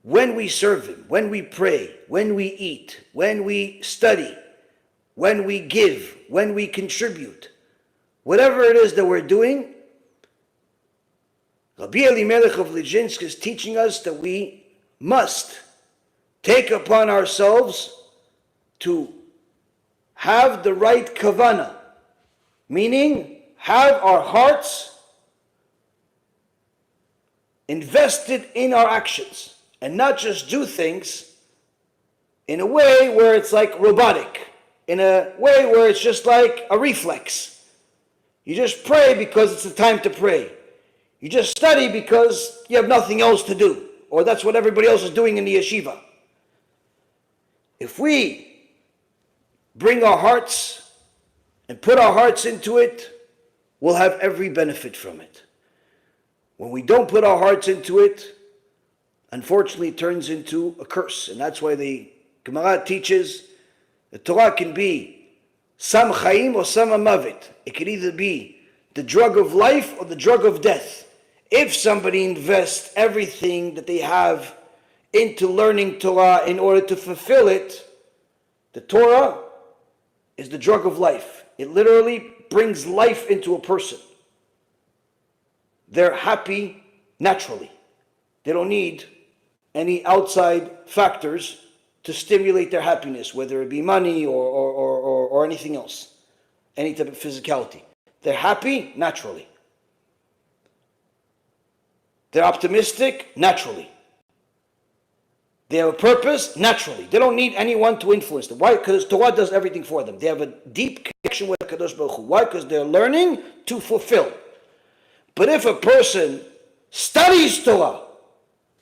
when we serve Him, when we pray, when we eat, when we study, when we give, when we contribute, whatever it is that we're doing, Rabbi Elimelech of Lizhinsk is teaching us that we must take upon ourselves to have the right kavanah, meaning have our hearts invested in our actions and not just do things in a way where it's like robotic, in a way where it's just like a reflex. You just pray because it's the time to pray. You just study because you have nothing else to do, or that's what everybody else is doing in the yeshiva. If we bring our hearts and put our hearts into it, we'll have every benefit from it. When we don't put our hearts into it, unfortunately it turns into a curse. And that's why the Gemara teaches the Torah can be Sam Chaim or Sam Amavet. It can either be the drug of life or the drug of death. If somebody invests everything that they have into learning Torah in order to fulfill it, the Torah is the drug of life. It literally brings life into a person. They're happy naturally. They don't need any outside factors to stimulate their happiness, whether it be money or anything else, any type of physicality. They're happy naturally. They're optimistic naturally. They have a purpose naturally. They don't need anyone to influence them. Why? Because Torah does everything for them. They have a deep connection with Kadosh Baruch Hu. Why? Because they're learning to fulfill. But if a person studies Torah,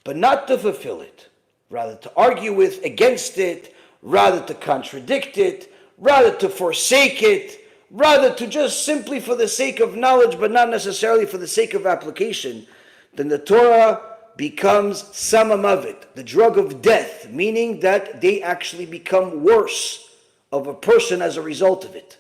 but not to fulfill it, rather to argue with, against it, rather to contradict it, rather to forsake it, rather to just simply for the sake of knowledge, but not necessarily for the sake of application, then the Torah becomes samamavit, the drug of death, meaning that they actually become worse of a person as a result of it.